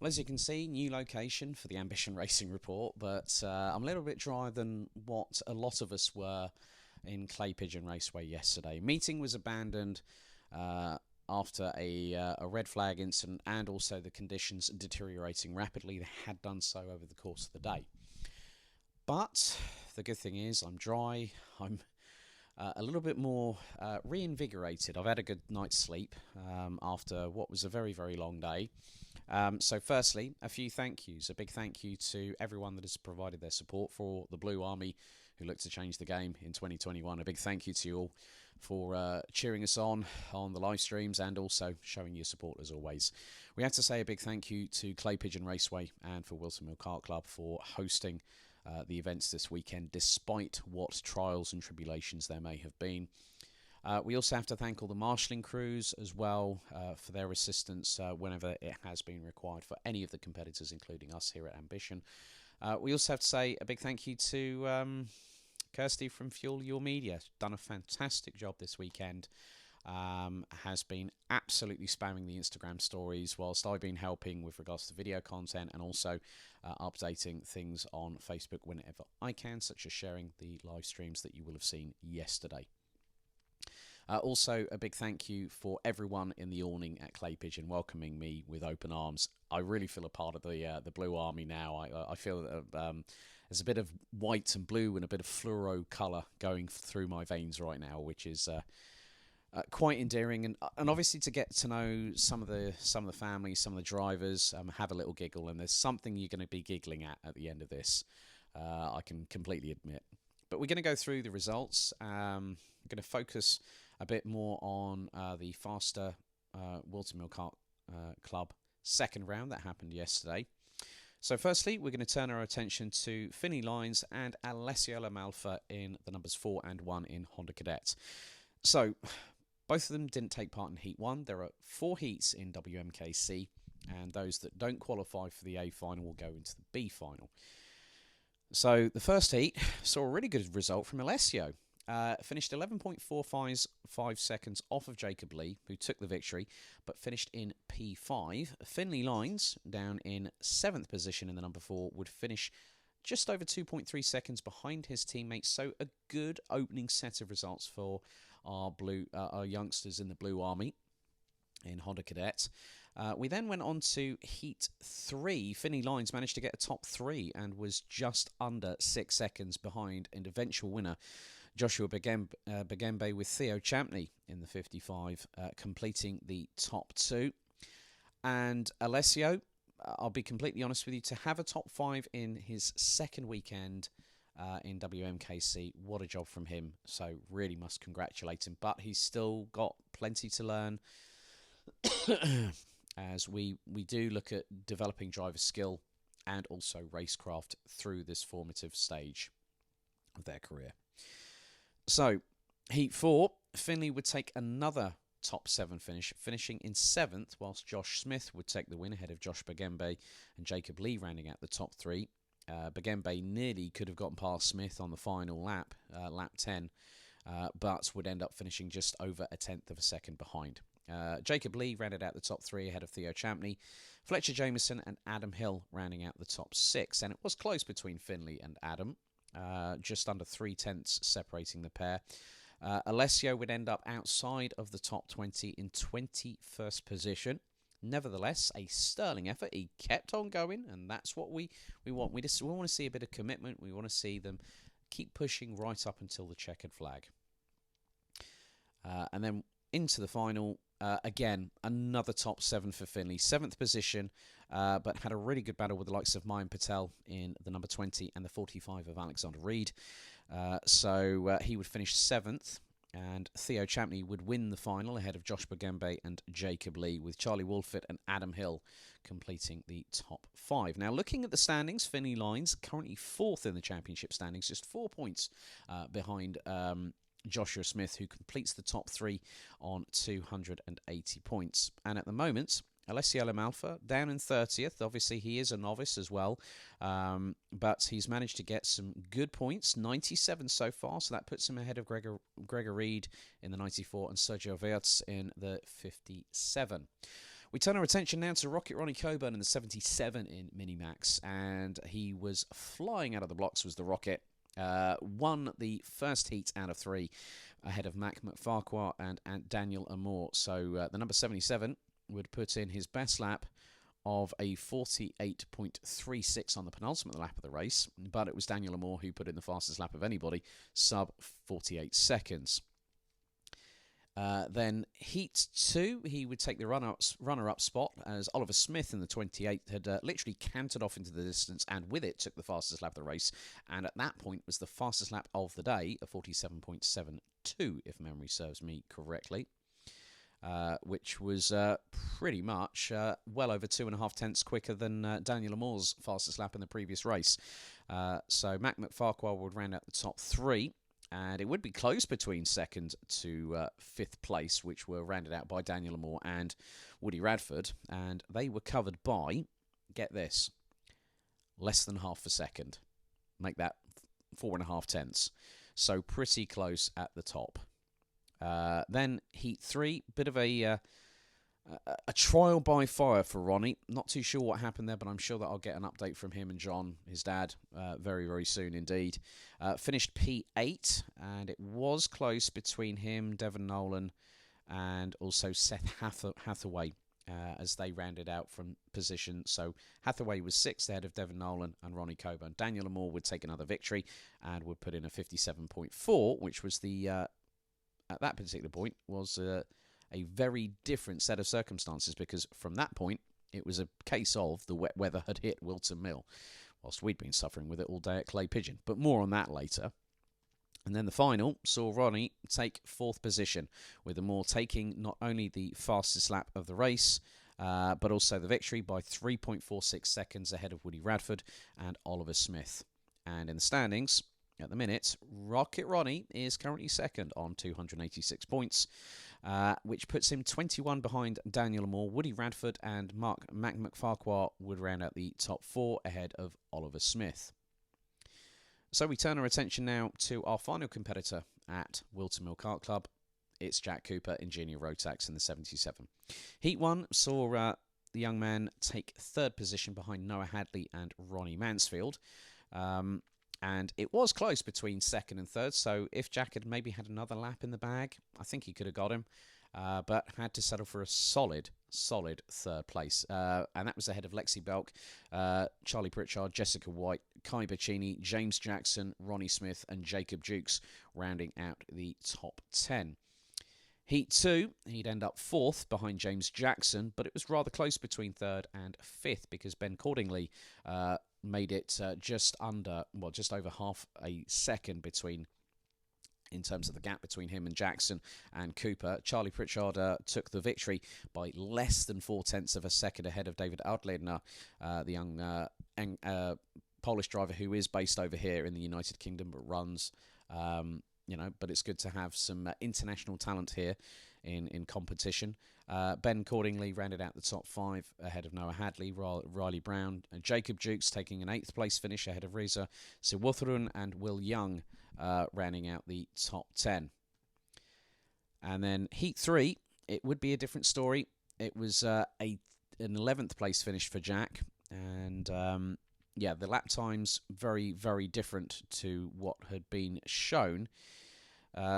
Well, as you can see, new location for the Ambition Racing Report, but I'm a little bit drier than what a lot of us were in Clay Pigeon Raceway yesterday. Meeting was abandoned after a red flag incident and also the conditions deteriorating rapidly. They had done so over the course of the day. But the good thing is I'm dry, I'm a little bit more reinvigorated. I've had a good night's sleep after what was a very, very long day. So firstly, a few thank yous. A big thank you to everyone that has provided their support for the Blue Army who look to change the game in 2021. A big thank you to you all for cheering us on the live streams and also showing your support as always. We have to say a big thank you to Clay Pigeon Raceway and for Whilton Kart Club for hosting the events this weekend, despite what trials and tribulations there may have been. We also have to thank all the marshalling crews as well for their assistance whenever it has been required for any of the competitors, including us here at Ambition. We also have to say a big thank you to Kirsty from Fuel Your Media. Done a fantastic job this weekend. Has been absolutely spamming the Instagram stories whilst I've been helping with regards to video content and also updating things on Facebook whenever I can, such as sharing the live streams that you will have seen yesterday. Also, a big thank you for everyone in the awning at Clay Pigeon welcoming me with open arms. I really feel a part of the Blue Army now. I feel that there's a bit of white and blue and a bit of fluoro colour going through my veins right now, which is quite endearing. And obviously to get to know some of the families, some of the drivers, have a little giggle. And there's something you're going to be giggling at the end of this. I can completely admit. But we're going to go through the results. I'm going to focus a bit more on the faster Whilton Kart Club second round that happened yesterday. So firstly, we're going to turn our attention to Finley Lines and Alessio Lamalfa in the numbers 4 and 1 in Honda Cadet. So both of them didn't take part in Heat 1. There are 4 heats in WMKC, and those that don't qualify for the A final will go into the B final. So the first heat saw a really good result from Alessio. Finished 11.455 seconds off of Jacob Lee, who took the victory, but finished in P5. Finley Lines, down in 7th position in the number 4, would finish just over 2.3 seconds behind his teammates. So a good opening set of results for our youngsters in the Blue Army in Honda Cadet. We then went on to Heat 3. Finley Lines managed to get a top 3 and was just under 6 seconds behind an eventual winner, Joshua Begembe, with Theo Champney in the 55, completing the top 2. And Alessio, I'll be completely honest with you, to have a top 5 in his second weekend in WMKC, what a job from him. So really must congratulate him. But he's still got plenty to learn as we do look at developing driver skill and also racecraft through this formative stage of their career. So, Heat 4, Finley would take another top 7 finish, finishing in 7th, whilst Josh Smith would take the win ahead of Josh Begembe and Jacob Lee rounding out the top 3. Begembe nearly could have gotten past Smith on the final lap, lap 10, but would end up finishing just over a tenth of a second behind. Jacob Lee rounded out the top 3 ahead of Theo Champney, Fletcher Jameson and Adam Hill rounding out the top 6, and it was close between Finley and Adam. Just under 3/10 separating the pair. Alessio would end up outside of the top 20 in 21st position. Nevertheless, a sterling effort. He kept on going, and that's what we want. We want to see a bit of commitment. We want to see them keep pushing right up until the checkered flag. And then into the final. Again, another top 7 for Finley. 7th position, but had a really good battle with the likes of Mayan Patel in the number 20 and the 45 of Alexander Reed. So he would finish 7th, and Theo Champney would win the final ahead of Josh Begembe and Jacob Lee, with Charlie Wolfett and Adam Hill completing the top 5. Now, looking at the standings, Finley Lines currently 4th in the championship standings, just 4 points behind Joshua Smith, who completes the top 3 on 280 points. And at the moment, Alessio Lamalfa down in 30th. Obviously, he is a novice as well, but he's managed to get some good points, 97 so far, so that puts him ahead of Gregor Reed in the 94 and Sergio Wirtz in the 57. We turn our attention now to Rocket Ronnie Coburn in the 77 in Minimax, and he was flying out of the blocks, was the Rocket. Won the first heat out of 3 ahead of Mac McFarquhar and Daniel Amor. So the number 77 would put in his best lap of a 48.36 on the penultimate lap of the race, but it was Daniel Amor who put in the fastest lap of anybody, sub 48 seconds. Then Heat 2, he would take the runner-up spot as Oliver Smith in the 28 had literally cantered off into the distance and with it took the fastest lap of the race, and at that point was the fastest lap of the day, a 47.72 if memory serves me correctly, which was pretty much well over 2.5 tenths quicker than Daniel Amor's fastest lap in the previous race. So Mac McFarquhar would round out the top 3. And it would be close between second to 5th place, which were rounded out by Daniel Amor and Woody Radford. And they were covered by, get this, less than half a second. Make that 4.5 tenths. So pretty close at the top. Then Heat 3, bit of a trial by fire for Ronnie. Not too sure what happened there, but I'm sure that I'll get an update from him and John, his dad, very, very soon indeed. Finished P8, and it was close between him, Devon Nolan, and also Seth Hathaway as they rounded out from position. So Hathaway was 6th ahead of Devon Nolan and Ronnie Coburn. Daniel Amor would take another victory and would put in a 57.4, which was the, at that particular point, was a very different set of circumstances, because from that point it was a case of the wet weather had hit Whilton Mill, whilst we'd been suffering with it all day at Clay Pigeon. But more on that later. And then the final saw Ronnie take 4th position, with Amor taking not only the fastest lap of the race, but also the victory by 3.46 seconds ahead of Woody Radford and Oliver Smith. And in the standings, at the minute, Rocket Ronnie is currently second on 286 points, which puts him 21 behind Daniel Amor. Woody Radford and Mac McFarquhar would round out the top 4 ahead of Oliver Smith. So we turn our attention now to our final competitor at Whilton Mill Kart Club. It's Jack Cooper in Junior Rotax in the 77. Heat 1 saw the young man take 3rd position behind Noah Hadley and Ronnie Mansfield. And it was close between 2nd and 3rd, so if Jack had maybe had another lap in the bag, I think he could have got him, but had to settle for a solid 3rd place. And that was ahead of Lexi Belk, Charlie Pritchard, Jessica White, Kai Bacchini, James Jackson, Ronnie Smith, and Jacob Dukes, rounding out the top 10. Heat 2, he'd end up 4th behind James Jackson, but it was rather close between 3rd and 5th, because Ben Cordingley made it just over half a second in terms of the gap between him and Jackson and Cooper. Charlie Pritchard took the victory by less than 4 tenths of a second ahead of David Outledner, the young Polish driver who is based over here in the United Kingdom but runs, but it's good to have some international talent here in competition. Ben Cordingley rounded out the top 5 ahead of Noah Hadley, Riley Brown, and Jacob Dukes taking an 8th place finish ahead of Reza Siwotharun and Will Young, rounding out the top 10. And then Heat 3, it would be a different story. It was an 11th place finish for Jack, and the lap times very, very different to what had been shown.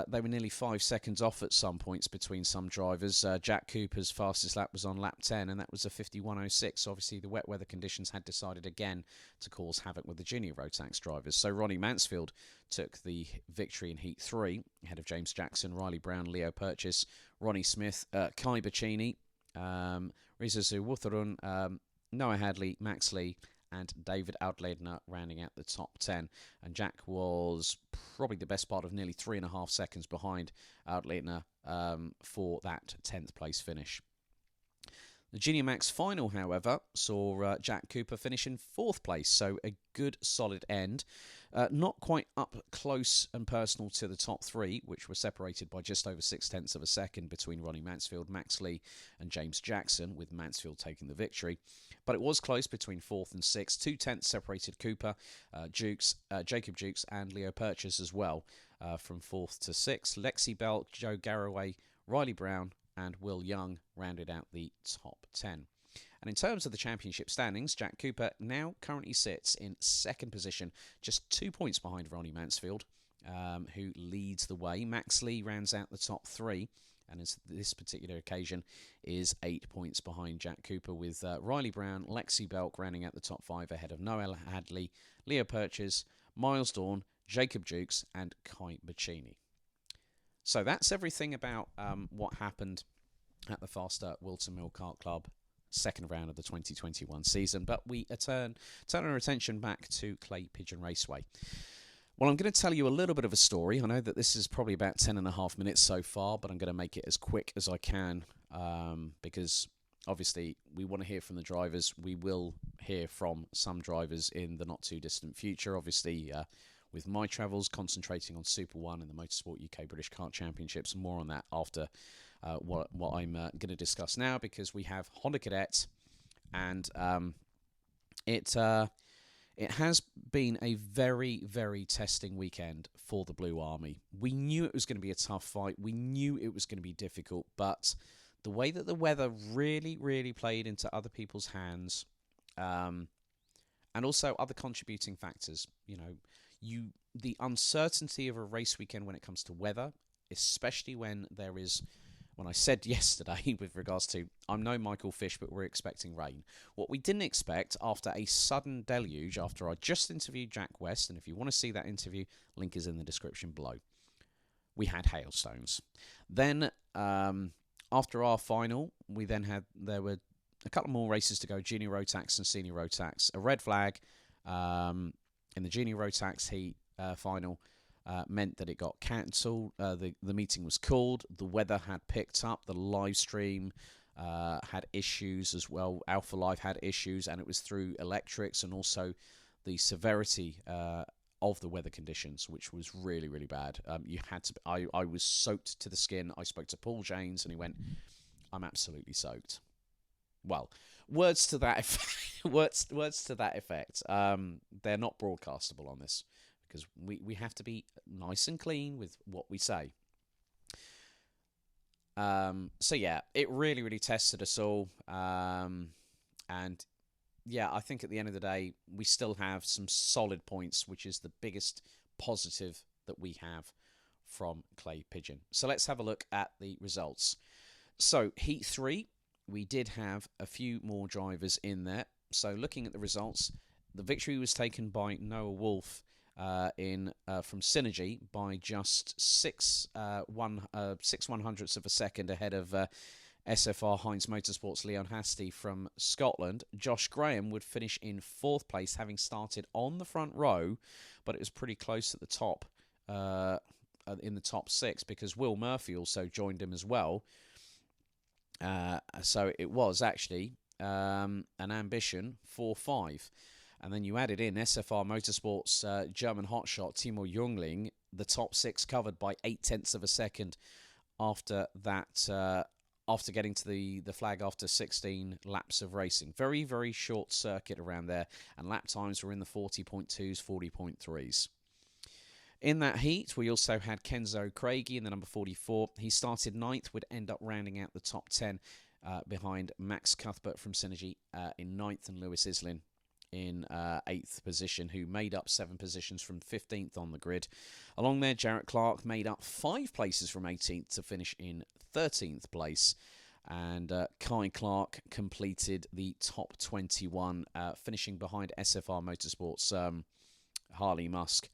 They were nearly 5 seconds off at some points between some drivers. Jack Cooper's fastest lap was on lap 10, and that was a 51.06. Obviously, the wet weather conditions had decided again to cause havoc with the junior Rotax drivers. So Ronnie Mansfield took the victory in Heat 3, ahead of James Jackson, Riley Brown, Leo Purchase, Ronnie Smith, Kai Bacchini, Reza Zuwutharun, Noah Hadley, Max Lee, and David Outledner rounding out the top 10. And Jack was probably the best part of nearly 3.5 seconds behind Outledner for that 10th place finish. The Junior Max final, however, saw Jack Cooper finish in 4th place, so a good solid end. Not quite up close and personal to the top 3, which were separated by just over 6 tenths of a second between Ronnie Mansfield, Max Lee and James Jackson, with Mansfield taking the victory. But it was close between 4th and 6th. 2 tenths separated Cooper, Jacob Dukes and Leo Purchase as well, from 4th to 6th. Lexi Belt, Joe Garraway, Riley Brown, and Will Young rounded out the top 10. And in terms of the championship standings, Jack Cooper now currently sits in second position, just 2 points behind Ronnie Mansfield, who leads the way. Max Lee rounds out the top 3, and this particular occasion is 8 points behind Jack Cooper, with Riley Brown, Lexi Belk rounding out the top 5 ahead of Noel Hadley, Leo Purchase, Miles Dawn, Jacob Jukes, and Kai Bacchini. So that's everything about what happened at the Faster Whilton Mill Kart Club second round of the 2021 season. But we turn our attention back to Clay Pigeon Raceway. Well, I'm going to tell you a little bit of a story. I know that this is probably about 10.5 minutes so far, but I'm going to make it as quick as I can because obviously we want to hear from the drivers. We will hear from some drivers in the not too distant future. Obviously, with my travels concentrating on Super 1 and the Motorsport UK British Kart Championships. More on that after what I'm going to discuss now, because we have Honda Cadet, and it has been a very, very testing weekend for the Blue Army. We knew it was going to be a tough fight. We knew it was going to be difficult, but the way that the weather really, really played into other people's hands, and also other contributing factors, the uncertainty of a race weekend when it comes to weather, especially when I said yesterday with regards to, I'm no Michael Fish, but we're expecting rain. What we didn't expect after a sudden deluge, after I just interviewed Jack West, and if you want to see that interview, link is in the description below, we had hailstones. Then, after our final, there were a couple more races to go, Junior Rotax and Senior Rotax. A red flag in the Junior Rotax heat final meant that it got cancelled. The meeting was called. The weather had picked up. The live stream had issues as well. Alpha Live had issues, and it was through electrics and also the severity of the weather conditions, which was really, really bad. I was soaked to the skin. I spoke to Paul Janes, and he went, "I'm absolutely soaked." Well, words to that effect. They're not broadcastable on this, because we have to be nice and clean with what we say. So yeah, it really, really tested us all. And yeah, I think at the end of the day, we still have some solid points, which is the biggest positive that we have from Clay Pigeon. So let's have a look at the results. So Heat 3, we did have a few more drivers in there. So looking at the results, the victory was taken by Noah Wolf from Synergy by just 6/100ths of a second ahead of SFR Heinz Motorsports Leon Hastie from Scotland. Josh Graham would finish in 4th place, having started on the front row, but it was pretty close at the top, in the top 6, because Will Murphy also joined him as well. So it was actually an ambition 4-5. And then you added in SFR Motorsports German hotshot Timo Jungling, the top 6 covered by 0.8 of a second after that, after getting to the flag after 16 laps of racing. Very, very short circuit around there, and lap times were in the 40.2s, 40.3s. In that heat, we also had Kenzo Craigie in the number 44. He started 9th, would end up rounding out the top 10 behind Max Cuthbert from Synergy in 9th, and Lewis Islin in 8th position, who made up 7 positions from 15th on the grid. Along there, Jarrett Clarke made up 5 places from 18th to finish in 13th place. And Kai Clarke completed the top 21, finishing behind SFR Motorsports Harley Musk.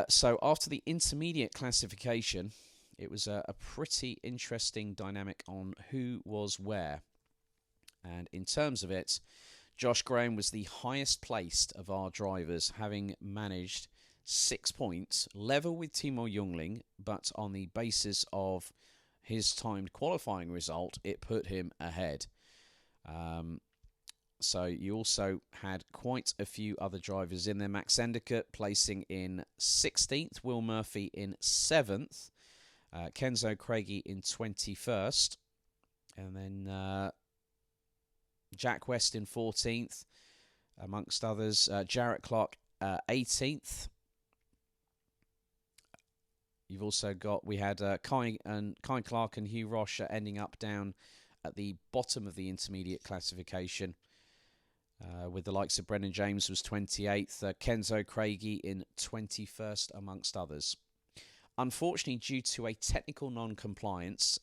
So after the intermediate classification, it was a pretty interesting dynamic on who was where. And in terms of it, Josh Graham was the highest placed of our drivers, having managed 6 points, level with Timo Jungling, but on the basis of his timed qualifying result, it put him ahead. So you also had quite a few other drivers in there. Max Endicott placing in 16th, Will Murphy in 7th, Kenzo Craigie in 21st, and then Jack West in 14th, amongst others. Jarrett Clarke 18th. You've also got, we had Kai Clarke and Hugh Roche ending up down at the bottom of the intermediate classification, with the likes of Brendan James was 28th, Kenzo Craigie in 21st, amongst others. Unfortunately, due to a technical non-compliance,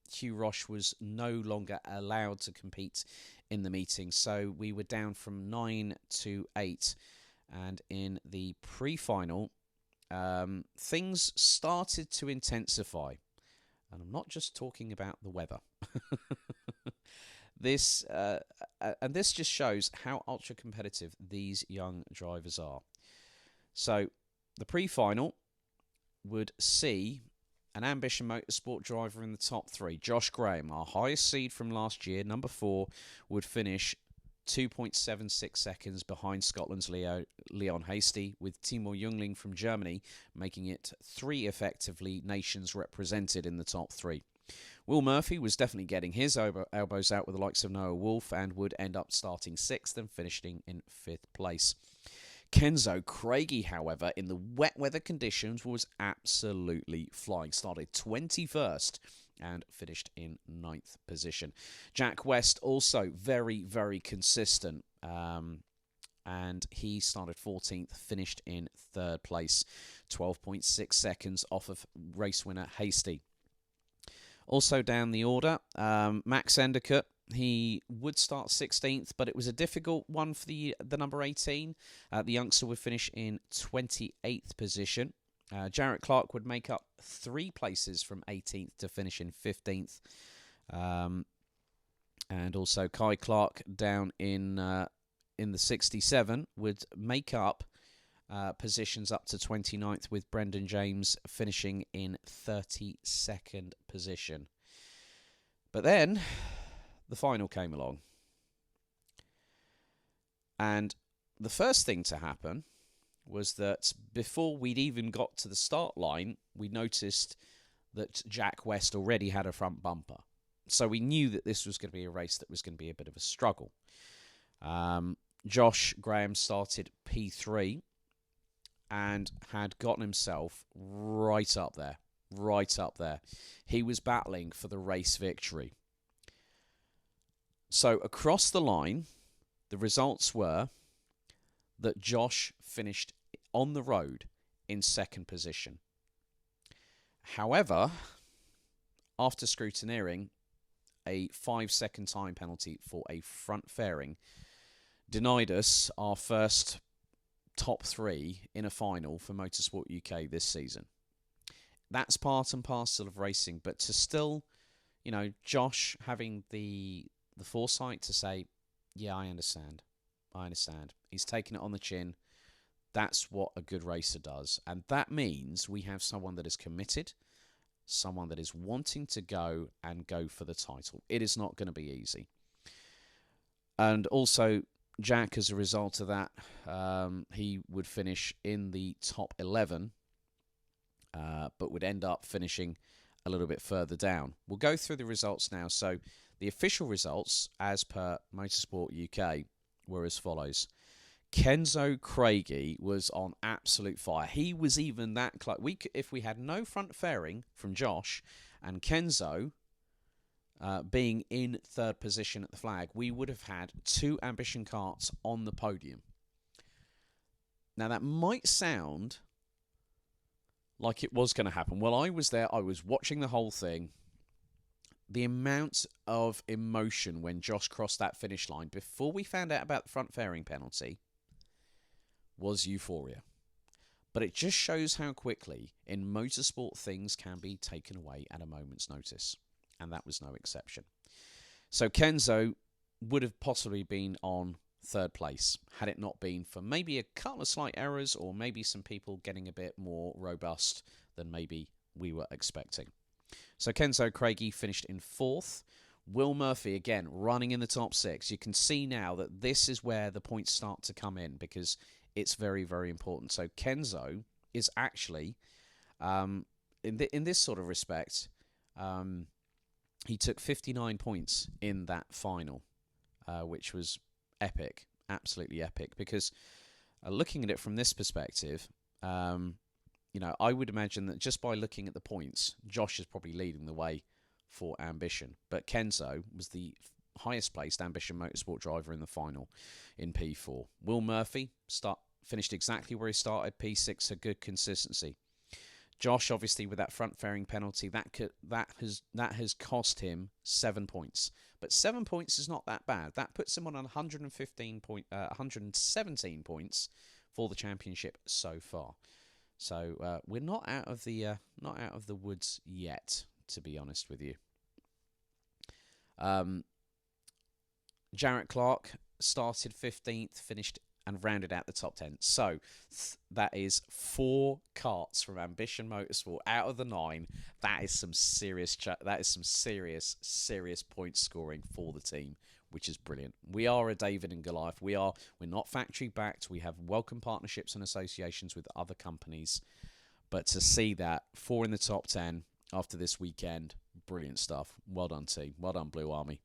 Hugh Roche was no longer allowed to compete in the meeting, so we were down from 9 to 8. And in the pre-final, things started to intensify. And I'm not just talking about the weather. This just shows how ultra-competitive these young drivers are. So, the pre-final would see an Ambition Motorsport driver in the top 3. Josh Graham, our highest seed from last year, number 4, would finish 2.76 seconds behind Scotland's Leon Hasty, with Timur Jungling from Germany making it 3 effectively nations represented in the top 3. Will Murphy was definitely getting his elbows out with the likes of Noah Wolff and would end up starting 6th and finishing in 5th place. Kenzo Craigie, however, in the wet weather conditions was absolutely flying. Started 21st and finished in 9th position. Jack West also very, very consistent. And he started 14th, finished in 3rd place. 12.6 seconds off of race winner Hasty. Also down the order, Max Endicott. He would start 16th, but it was a difficult one for the number 18. The youngster would finish in 28th position. Jarrett Clarke would make up 3 places from 18th to finish in 15th. And also Kai Clarke down in the 67 would make up positions up to 29th, with Brendan James finishing in 32nd position. But then the final came along. And the first thing to happen was that before we'd even got to the start line, we noticed that Jack West already had a front bumper. So we knew that this was going to be a race that was going to be a bit of a struggle. Josh Graham started P3 and had gotten himself right up there. He was battling for the race victory. So across the line, the results were that Josh finished on the road in 2nd position. However, after scrutineering, a 5-second time penalty for a front fairing denied us our first top 3 in a final for Motorsport UK this season. That's part and parcel of racing, but to still, Josh having the foresight to say, yeah, I understand. He's taking it on the chin. That's what a good racer does. And that means we have someone that is committed, someone that is wanting to go for the title. It is not going to be easy. And also, Jack, as a result of that, he would finish in the top 11, but would end up finishing a little bit further down. We'll go through the results now. So the official results, as per Motorsport UK, were as follows. Kenzo Craigie was on absolute fire. He was even that close. If we had no front fairing from Josh and Kenzo being in 3rd position at the flag, we would have had 2 Ambition karts on the podium. Now, that might sound like it was going to happen. Well, I was there. I was watching the whole thing. The amount of emotion when Josh crossed that finish line before we found out about the front fairing penalty was euphoria. But it just shows how quickly in motorsport things can be taken away at a moment's notice. And that was no exception. So Kenzo would have possibly been on 3rd place had it not been for maybe a couple of slight errors or maybe some people getting a bit more robust than maybe we were expecting. So Kenzo Craigie finished in 4th. Will Murphy, again, running in the top 6. You can see now that this is where the points start to come in because it's very, very important. So Kenzo is actually, in this sort of respect, he took 59 points in that final, which was epic, absolutely epic. Because looking at it from this perspective, I would imagine that just by looking at the points, Josh is probably leading the way for Ambition. But Kenzo was the highest placed Ambition Motorsport driver in the final in P4. Will Murphy finished exactly where he started, P6, a good consistency. Josh, obviously, with that front fairing penalty, that has cost him 7 points. But 7 points is not that bad. That puts him on 117 points for the championship so far. So we're not out of the woods yet, to be honest with you. Jarrett Clarke started 15th, finished and rounded out the top 10. So that is 4 karts from Ambition Motorsport out of the 9. That is some serious point scoring for the team, which is brilliant. We are a David and Goliath. We're not factory backed. We have welcome partnerships and associations with other companies. But to see that 4 in the top 10 after this weekend, brilliant stuff. Well done, team. Well done, Blue Army.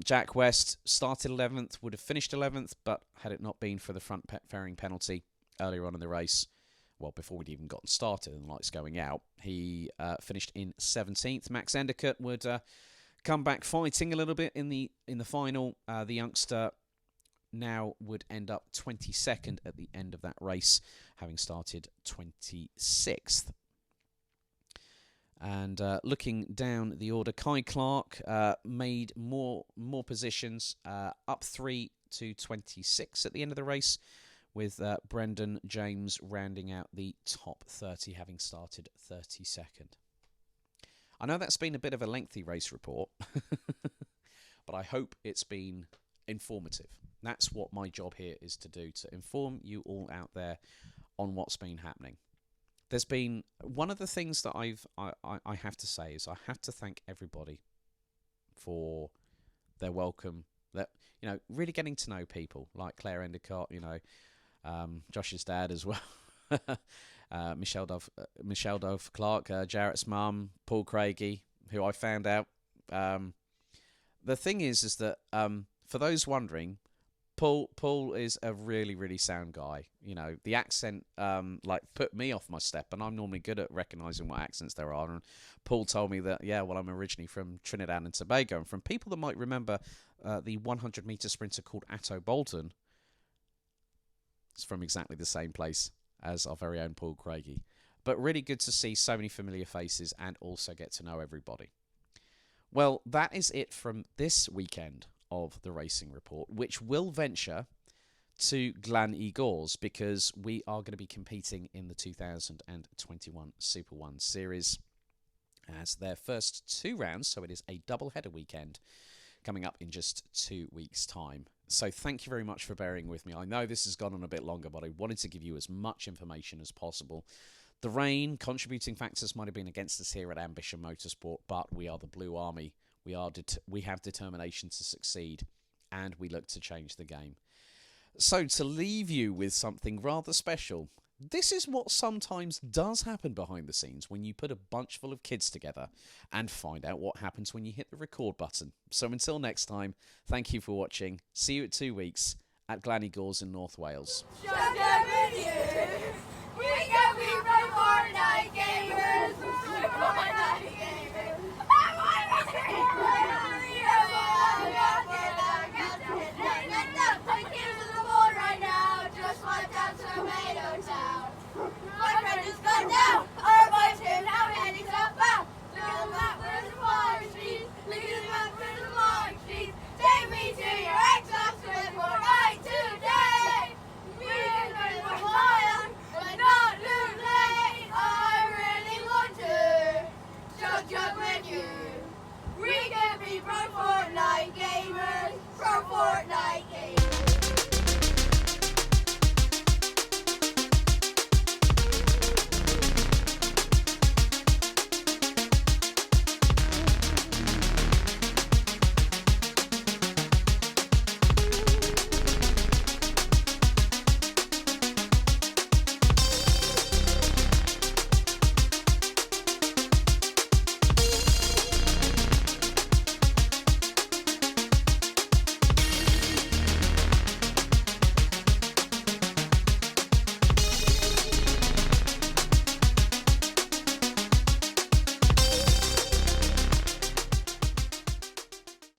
Jack West started 11th, would have finished 11th, but had it not been for the front fairing penalty earlier on in the race, well, before we'd even gotten started and the lights going out, he finished in 17th. Max Endicott would come back fighting a little bit in the final. The youngster now would end up 22nd at the end of that race, having started 26th. And looking down the order, Kai Clarke made more positions, up 3 to 26 at the end of the race, with Brendan James rounding out the top 30, having started 32nd. I know that's been a bit of a lengthy race report, but I hope it's been informative. That's what my job here is to do, to inform you all out there on what's been happening. There's been one of the things that I have to say is I have to thank everybody for their welcome. That really getting to know people like Claire Endicott, Josh's dad as well, Michelle Dove Clarke, Jarrett's mum, Paul Craigie, who I found out. The thing is that for those wondering, Paul is a really, really sound guy. The accent put me off my step, and I'm normally good at recognising what accents there are. And Paul told me that, I'm originally from Trinidad and Tobago. And from people that might remember the 100-metre sprinter called Atto Bolton, it's from exactly the same place as our very own Paul Craigie. But really good to see so many familiar faces and also get to know everybody. Well, that is it from this weekend of the Racing Report, which will venture to Glan Igors because we are going to be competing in the 2021 Super 1 Series as their first 2 rounds, so it is a double-header weekend coming up in just 2 weeks' time. So thank you very much for bearing with me. I know this has gone on a bit longer, but I wanted to give you as much information as possible. The rain, contributing factors might have been against us here at Ambition Motorsport, but we are the Blue Army. We have determination to succeed, and we look to change the game. So to leave you with something rather special, this is what sometimes does happen behind the scenes when you put a bunch full of kids together and find out what happens when you hit the record button. So until next time, thank you for watching. See you at 2 weeks at Glan Igors in North Wales.